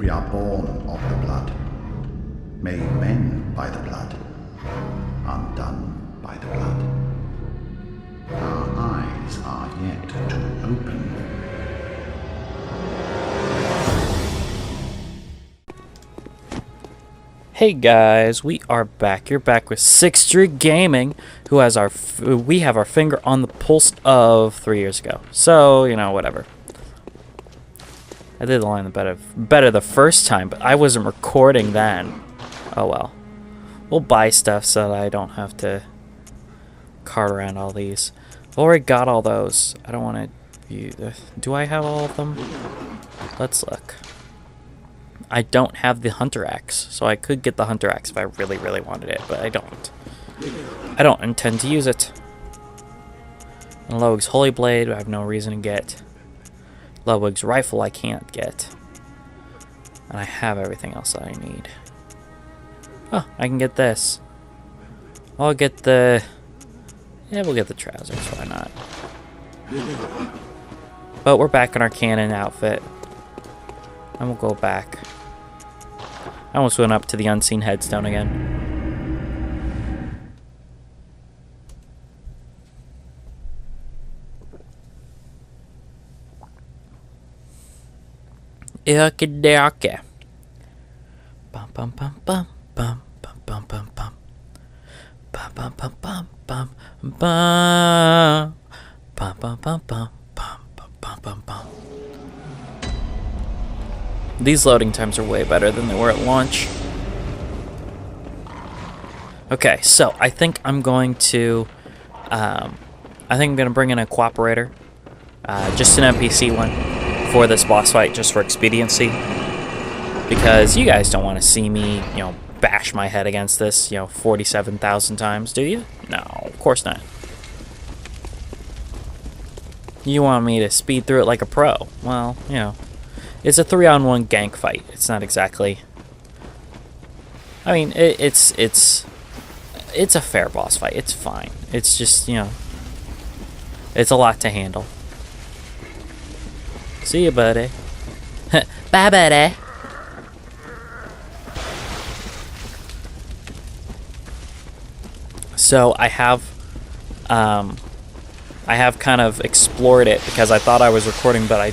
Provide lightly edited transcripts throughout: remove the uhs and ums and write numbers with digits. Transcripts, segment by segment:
We are born of the blood, made men by the blood, undone by the blood. Our eyes are yet to open. Hey guys, we are back. You're back with Sixth Street Gaming, who has we have our finger on the pulse of 3 years ago. So, you know, whatever. I did the line better the first time, but I wasn't recording then. Oh well. We'll buy stuff so that I don't have to cart around all these. I've already got all those. I don't want to... Do I have all of them? Let's look. I don't have the Hunter Axe, so I could get the Hunter Axe if I really, really wanted it, but I don't. I don't intend to use it. And Ludwig's Holy Blade, I have no reason to get. Ludwig's Rifle, I can't get. And I have everything else that I need. Oh, I can get this. I'll get the... Yeah, we'll get the trousers, why not? But we're back in our cannon outfit. And we'll go back. I almost went up to the unseen headstone again. Okay. Bum bum bum bum bum bum bum bum bum. Bum bum bum bum bum bum. Bum bum bum bum bum bum bum bum. These loading times are way better than they were at launch. Okay, so I think I'm going to bring in a cooperator, just an NPC one for this boss fight, just for expediency, because you guys don't want to see me, you know, bash my head against this, 47,000 times, do you? No, of course not. You want me to speed through it like a pro? Well, it's a 3-on-1 gank fight. It's not exactly... I mean, it's a fair boss fight. It's fine. It's just, it's a lot to handle. See you, buddy. Bye, buddy. So, I have kind of explored it because I thought I was recording, but I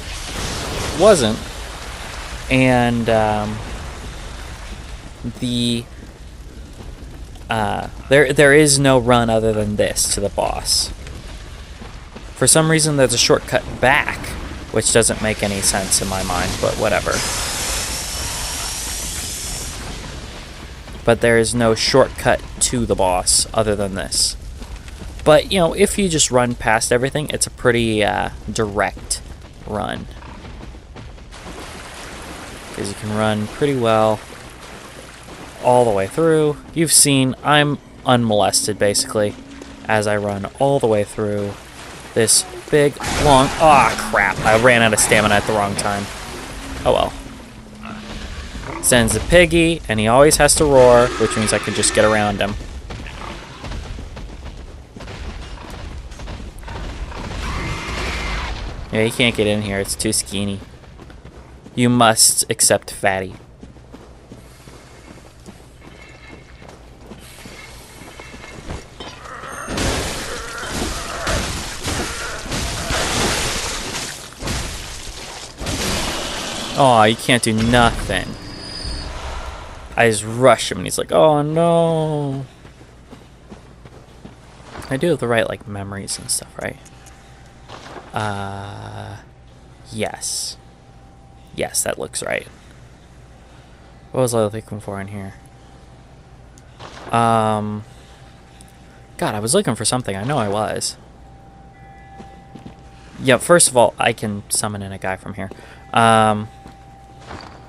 wasn't. And there is no run other than this to the boss. For some reason, there's a shortcut back, which doesn't make any sense in my mind, but whatever. But there is no shortcut to the boss other than this. But, if you just run past everything, it's a pretty direct run. Because you can run pretty well all the way through. You've seen I'm unmolested, basically, as I run all the way through this big, long... Ah, crap. I ran out of stamina at the wrong time. Oh, well. Sends a piggy, and he always has to roar, which means I can just get around him. Yeah, he can't get in here. It's too skinny. You must accept fatty. Oh, you can't do nothing. I just rush him and he's like, oh no. I do have the right, memories and stuff, right? Yes. Yes, that looks right. What was I looking for in here? God, I was looking for something. I know I was. Yeah, first of all, I can summon in a guy from here.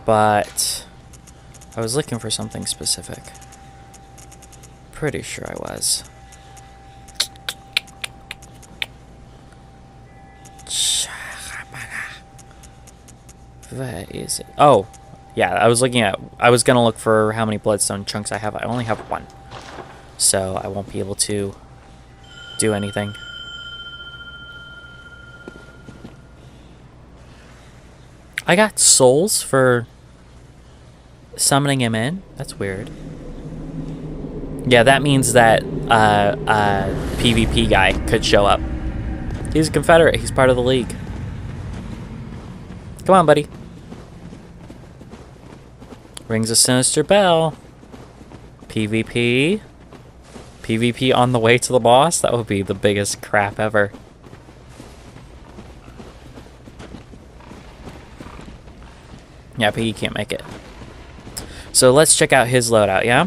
But I was looking for something specific. Pretty sure I was. Where is it? Oh, yeah, I was gonna look for how many bloodstone chunks I have. I only have one. So I won't be able to do anything. I got souls for summoning him in? That's weird. Yeah, that means that PvP guy could show up. He's a Confederate. He's part of the League. Come on, buddy. Rings a sinister bell. PvP. PvP on the way to the boss? That would be the biggest crap ever. Yeah, but he can't make it. So let's check out his loadout, yeah?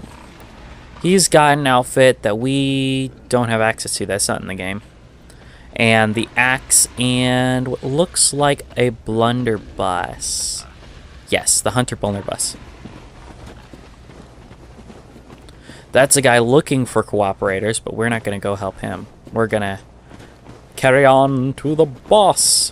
He's got an outfit that we don't have access to. That's not in the game. And the axe and what looks like a blunderbuss. Yes, the hunter blunderbuss. That's a guy looking for cooperators, but we're not going to go help him. We're going to carry on to the boss.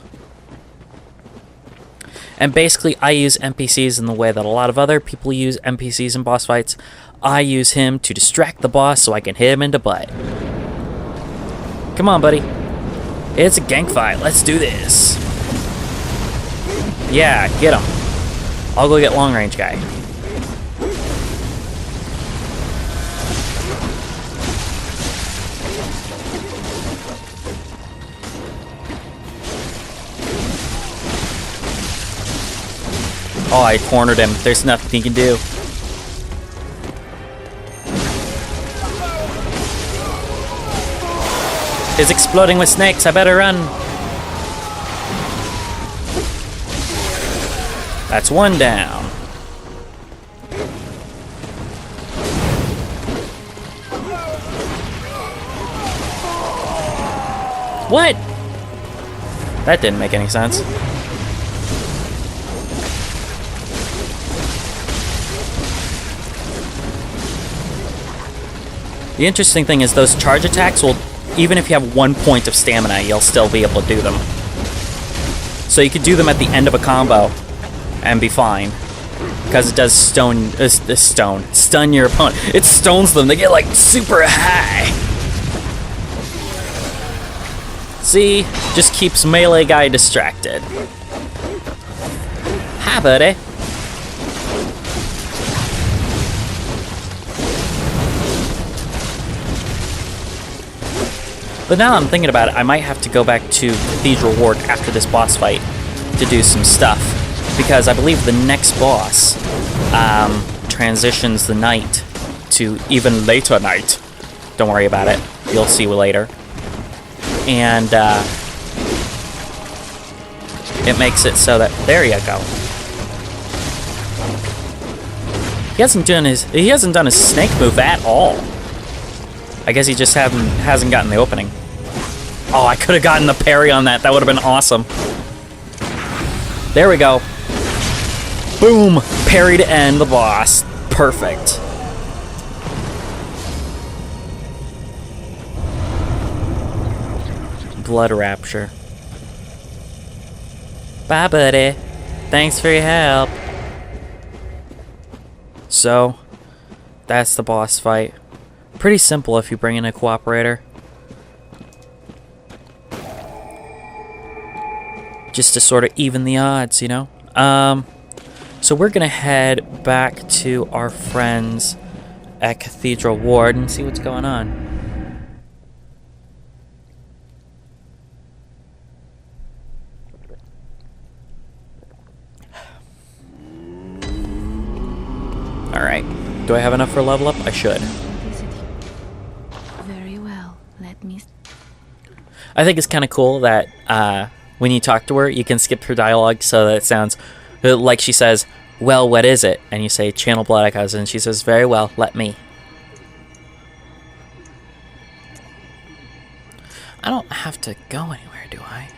And basically, I use NPCs in the way that a lot of other people use NPCs in boss fights. I use him to distract the boss so I can hit him in the butt. Come on, buddy. It's a gank fight. Let's do this. Yeah, get him. I'll go get long range guy. Oh, I cornered him. There's nothing he can do. He's exploding with snakes. I better run. That's one down. What? That didn't make any sense. The interesting thing is those charge attacks will, even if you have 1 point of stamina, you'll still be able to do them. So you could do them at the end of a combo and be fine. Because it does stun your opponent. It stones them. They get like super high. See? Just keeps melee guy distracted. Hi, buddy. But now I'm thinking about it, I might have to go back to Cathedral Ward after this boss fight to do some stuff. Because I believe the next boss transitions the night to even later night. Don't worry about it. You'll see later. And it makes it so that... There you go. He hasn't done his snake move at all. I guess he just hasn't gotten the opening. Oh, I could have gotten the parry on that. That would have been awesome. There we go. Boom! Parry to end the boss. Perfect. Blood Rapture. Bye, buddy. Thanks for your help. So, that's the boss fight. Pretty simple if you bring in a cooperator. Just to sort of even the odds, you know? So we're gonna head back to our friends at Cathedral Ward and see what's going on. Alright. Do I have enough for a level up? I should. Very well. Let me... I think it's kind of cool that when you talk to her, you can skip her dialogue so that it sounds like she says, well, what is it? And you say, channel blood echoes, and she says, very well, let me. I don't have to go anywhere, do I?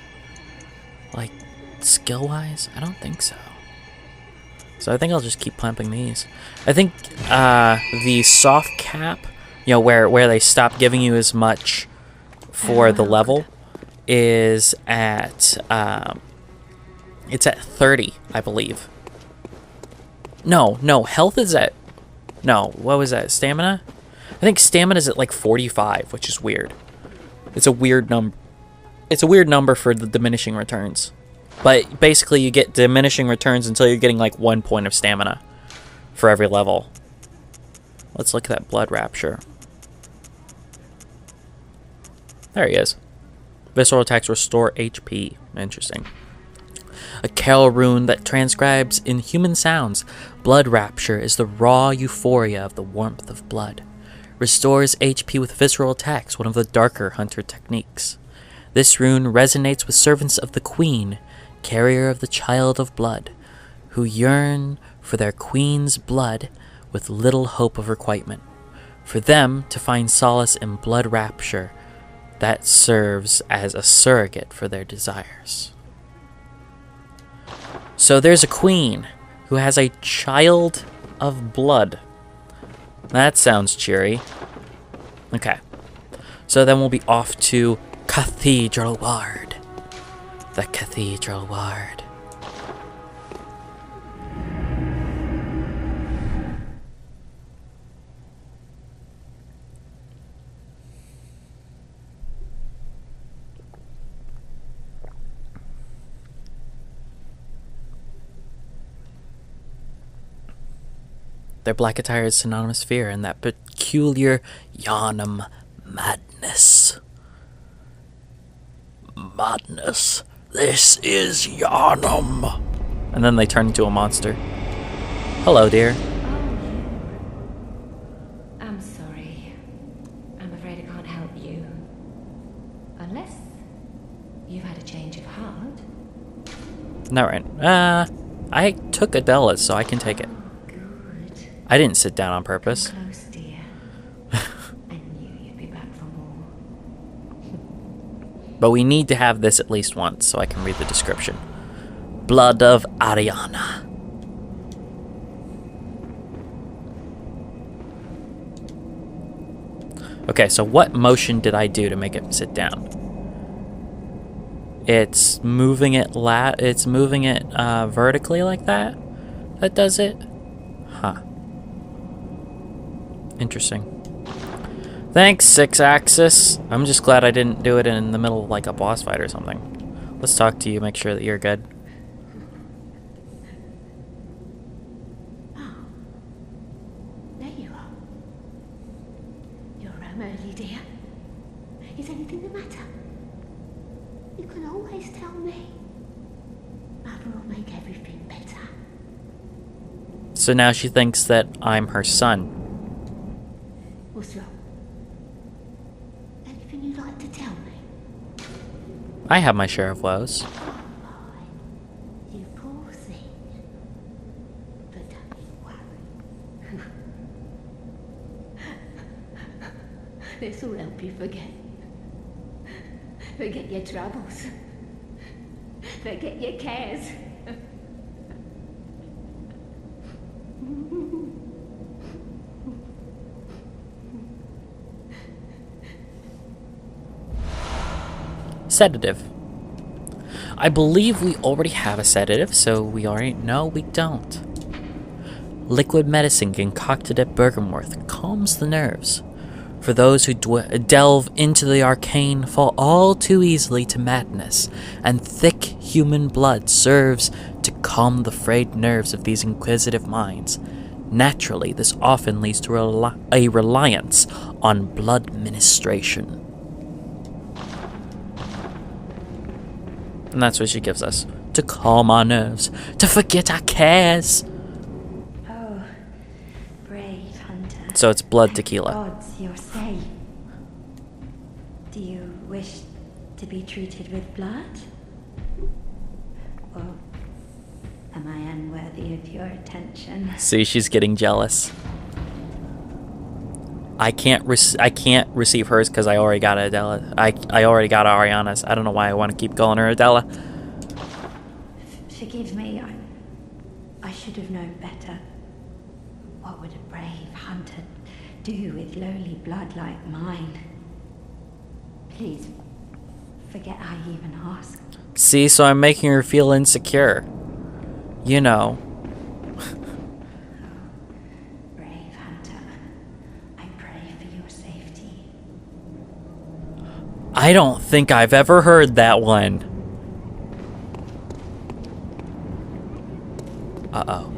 Like, skill-wise? I don't think so. So I think I'll just keep pumping these. I think the soft cap, you know, where they stop giving you as much for the level, is at it's at 30, I believe. No, health is at... No, what was that? Stamina? I think stamina is at like 45, which is weird. It's a weird number. It's a weird number for the diminishing returns. But basically you get diminishing returns until you're getting like 1 point of stamina. for every level. Let's look at that blood rapture. There he is. Visceral attacks restore HP. Interesting. A carol rune that transcribes in human sounds. Blood rapture is the raw euphoria of the warmth of blood. Restores HP with visceral attacks, one of the darker hunter techniques. This rune resonates with servants of the Queen, carrier of the child of blood, who yearn for their queen's blood with little hope of requitement. For them to find solace in blood rapture that serves as a surrogate for their desires. So there's a queen who has a child of blood. That sounds cheery. Okay. So then we'll be off to Cathedral Ward. The Cathedral Ward. Their black attire is synonymous with fear and that peculiar Yharnam madness. Madness. This is Yharnam. And then they turn into a monster. Hello, dear. I'm sorry. I'm afraid I can't help you. Unless you've had a change of heart. Not right. I took Adela's, so I can take it. I didn't sit down on purpose. Come close, dear. I knew you'd be back for more. But we need to have this at least once so I can read the description. Blood of Ariana. Okay, so what motion did I do to make it sit down? It's moving it vertically like that? That does it? Huh. Interesting. Thanks, 6-axis. I'm just glad I didn't do it in the middle of like a boss fight or something. Let's talk to you, make sure that you're good. Oh, there you are. You're home early, dear. Is anything the matter? You can always tell me. Mother will make everything better. So now she thinks that I'm her son. What's wrong? Anything you'd like to tell me? I have my share of woes. Oh, you poor thing. But don't you worry. This will help you forget. Forget your troubles. Forget your cares. Sedative. I believe we already have a sedative, so we already... No, we don't. Liquid medicine concocted at Bergenworth calms the nerves. For those who delve into the arcane fall all too easily to madness, and thick human blood serves to calm the frayed nerves of these inquisitive minds. Naturally, this often leads to a reliance on blood ministration. And that's what she gives us. To calm our nerves. To forget our cares. Oh, brave hunter. So it's blood Thank tequila. Gods, you're safe. Do you wish to be treated with blood? Or am I unworthy of your attention? See, she's getting jealous. I can't receive hers because I already got Adela. I already got Ariana's. I don't know why I want to keep calling her Adela. Forgive me, I should have known better. What would a brave hunter do with lowly blood like mine? Please, forget I even asked. See, so I'm making her feel insecure. You know. Brave hunter, I pray for your safety. I don't think I've ever heard that one. Uh-oh.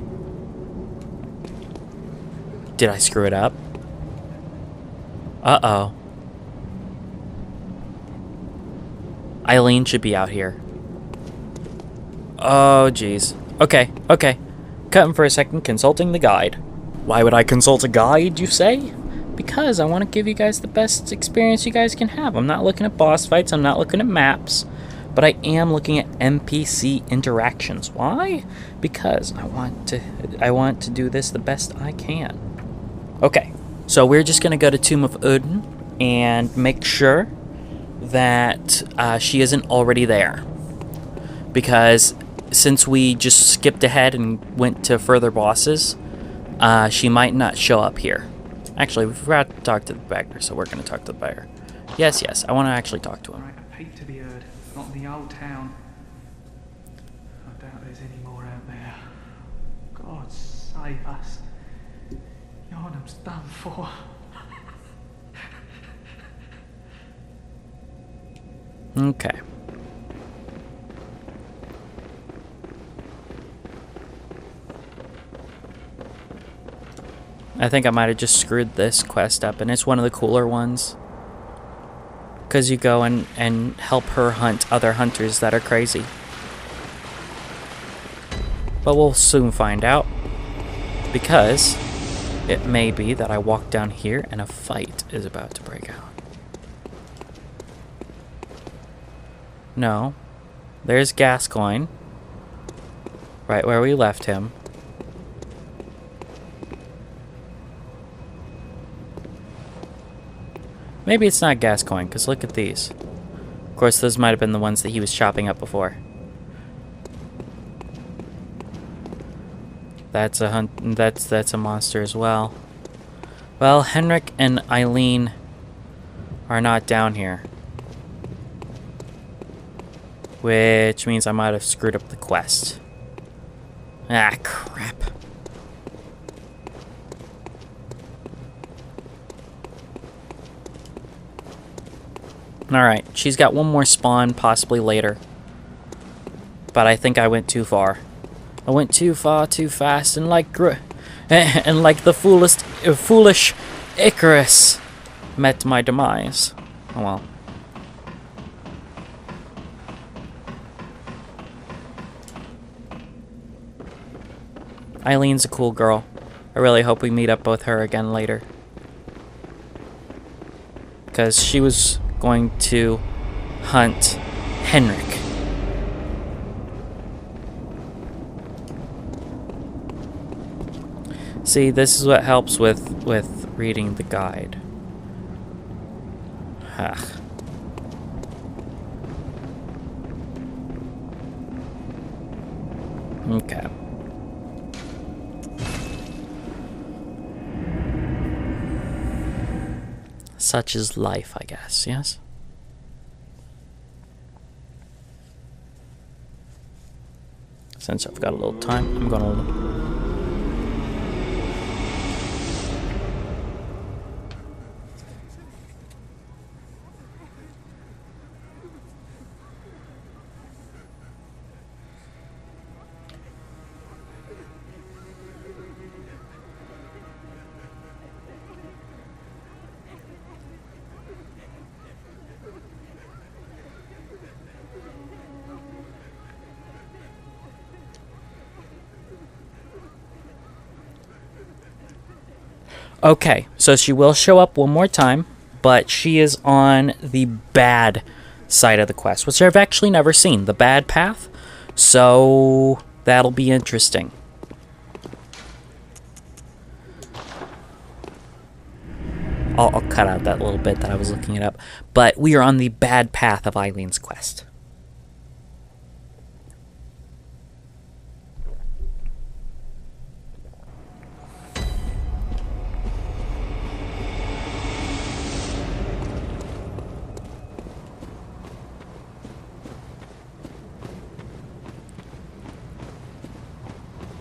Did I screw it up? Uh-oh. Eileen should be out here. Oh, jeez. Okay, okay. Cutting for a second, consulting the guide. Why would I consult a guide, you say? Because I want to give you guys the best experience you guys can have. I'm not looking at boss fights, I'm not looking at maps, but I am looking at NPC interactions. Why? Because I want to do this the best I can. Okay, so we're just gonna go to Tomb of Odin and make sure that she isn't already there. Because since we just skipped ahead and went to further bosses, she might not show up here. Actually, we forgot to talk to the beggar, so we're going to talk to the beggar. Yes, yes, I want to actually talk to him. Right, a peep to the Erd, not in the old town. I doubt there's any more out there. God save us. Yharnam's done for. Okay. I think I might have just screwed this quest up, and it's one of the cooler ones. Because you go and help her hunt other hunters that are crazy. But we'll soon find out. Because it may be that I walk down here and a fight is about to break out. No. There's Gascoigne. Right where we left him. Maybe it's not Gascoigne, because look at these. Of course, those might have been the ones that he was chopping up before. That's a hunt. That's a monster as well. Well, Henrik and Eileen are not down here. Which means I might have screwed up the quest. Ah, crap. Alright, she's got one more spawn, possibly later. But I think I went too far. I went too far, too fast, and like the foolish Icarus met my demise. Oh well. Eileen's a cool girl. I really hope we meet up with her again later. Because she was going to hunt Henrik. See, this is what helps with reading the guide. Ah. Okay. Such is life, I guess, yes? Since I've got a little time, I'm gonna... Okay, so she will show up one more time, but she is on the bad side of the quest, which I've actually never seen, the bad path. So that'll be interesting. I'll cut out that little bit that I was looking it up. But we are on the bad path of Eileen's quest.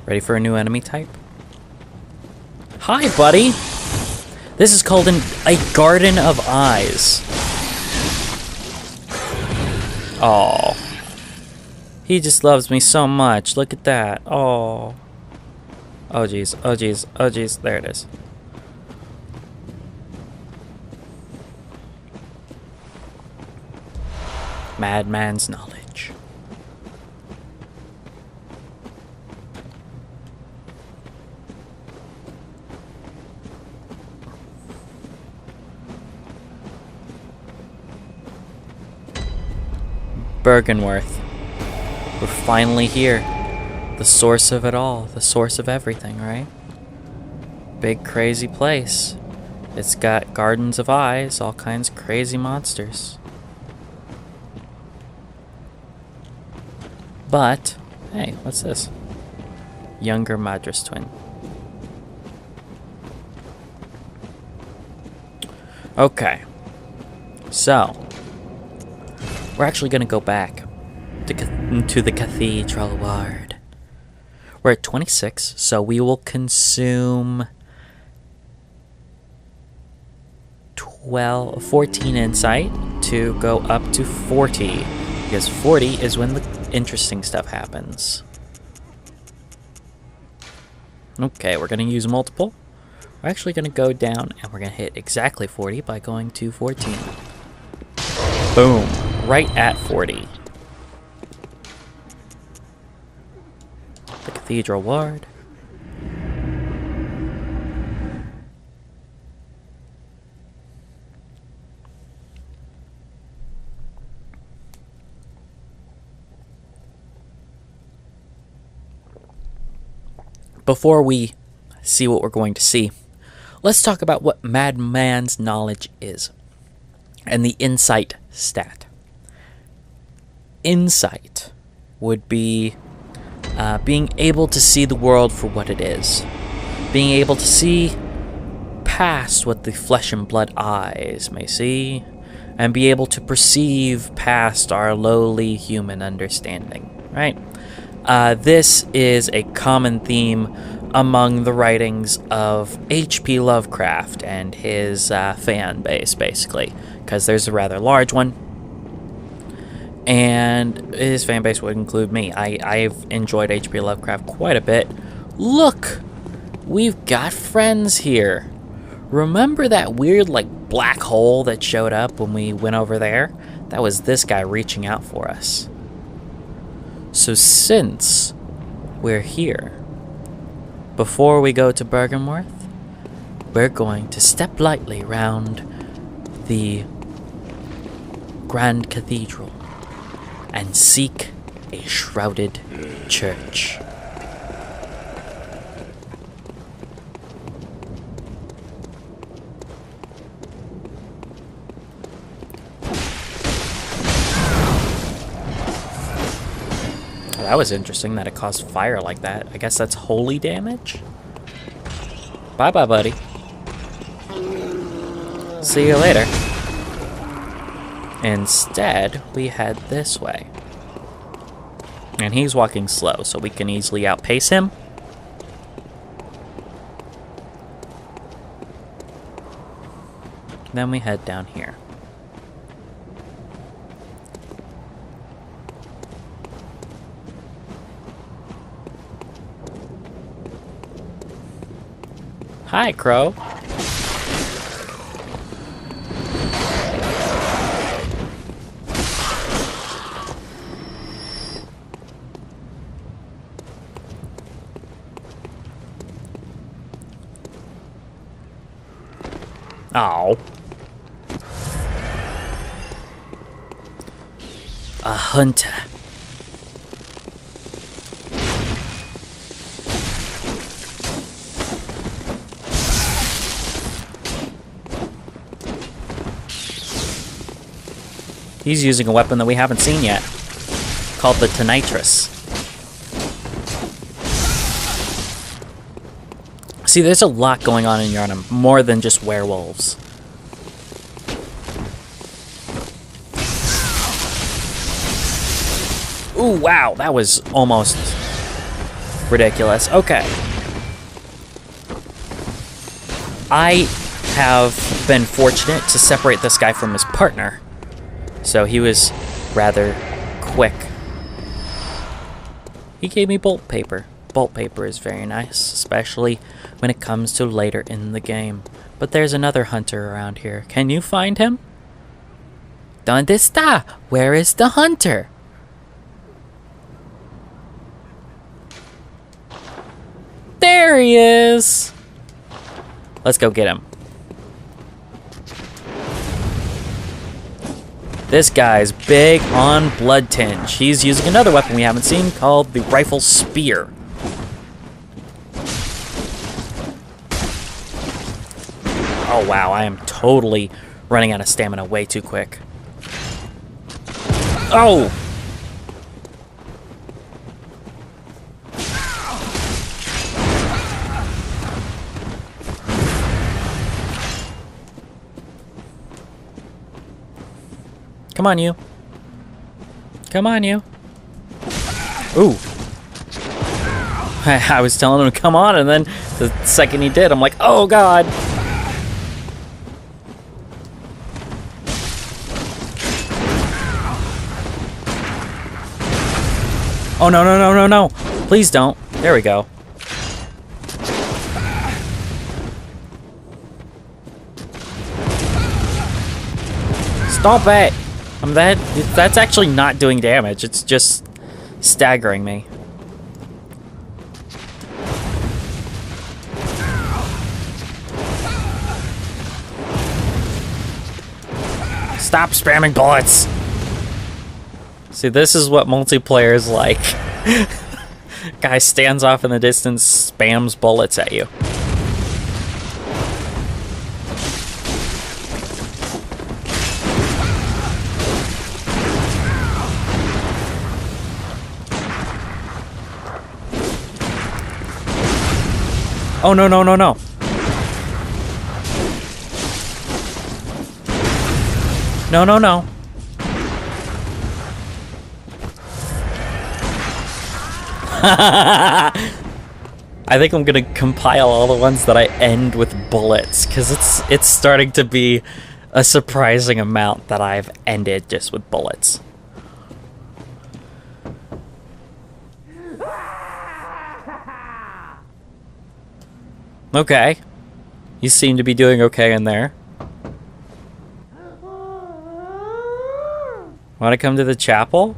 Ready for a new enemy type? Hi, buddy! This is called a Garden of Eyes. Oh, he just loves me so much. Look at that. Oh. Oh, jeez. Oh, jeez. Oh, jeez. There it is. Madman's knowledge. Bergenworth. We're finally here. The source of it all. The source of everything, right? Big crazy place. It's got gardens of eyes, all kinds of crazy monsters. But, hey, what's this? Younger Madras twin. Okay. So, we're actually going to go back to the Cathedral Ward. We're at 26, so we will consume 14 insight to go up to 40. Because 40 is when the interesting stuff happens. Okay, we're going to use multiple. We're actually going to go down and we're going to hit exactly 40 by going to 14. Boom. Right at 40. The Cathedral Ward. Before we see what we're going to see, let's talk about what Madman's knowledge is and the insight stat. Insight would be being able to see the world for what it is, being able to see past what the flesh and blood eyes may see, and be able to perceive past our lowly human understanding, right? This is a common theme among the writings of H.P. Lovecraft and his fan base, basically, because there's a rather large one, and his fan base would include me. I've enjoyed H.P. Lovecraft quite a bit. Look! We've got friends here. Remember that weird, black hole that showed up when we went over there? That was this guy reaching out for us. So since we're here, before we go to Bergenworth, we're going to step lightly round the Grand Cathedral and seek a shrouded church. That was interesting that it caused fire like that. I guess that's holy damage? Bye-bye, buddy. See you later. Instead, we head this way. And he's walking slow, so we can easily outpace him. Then we head down here. Hi, Crow. Oh. A hunter. He's using a weapon that we haven't seen yet, called the Tonitrus. See, there's a lot going on in Yharnam, more than just werewolves. Ooh, wow, that was almost ridiculous. Okay. I have been fortunate to separate this guy from his partner. So he was rather quick. He gave me bolt paper. Bolt paper is very nice, especially when it comes to later in the game. But there's another hunter around here. Can you find him? Donde está? Where is the hunter? There he is! Let's go get him. This guy's big on blood tinge. He's using another weapon we haven't seen called the rifle spear. Oh wow, I am totally running out of stamina way too quick. Oh! Come on, you. Come on, you. Ooh. I was telling him to come on, and then the second he did, I'm like, oh god. Oh, no, no, no, no, no. Please don't. There we go. Stop it. That's actually not doing damage. It's just staggering me. Stop spamming bullets. See, this is what multiplayer is like. Guy stands off in the distance, spams bullets at you. Oh, no, no, no, no. No, no, no. I think I'm gonna compile all the ones that I end with bullets, because it's starting to be a surprising amount that I've ended just with bullets. Okay. You seem to be doing okay in there. Want to come to the chapel?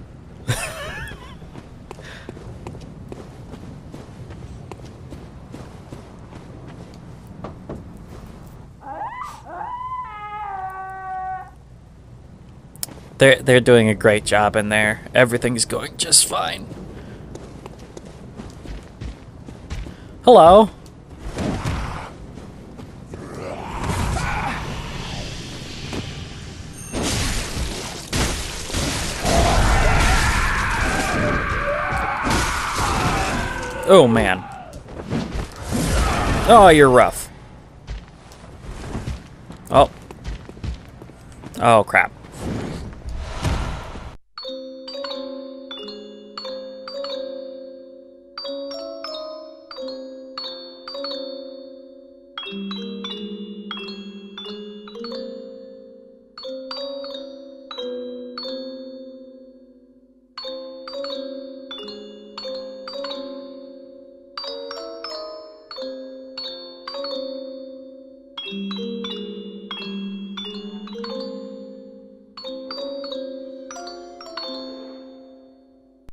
They're doing a great job in there. Everything's going just fine. Hello. Oh, man. Oh, you're rough. Oh. Oh, crap.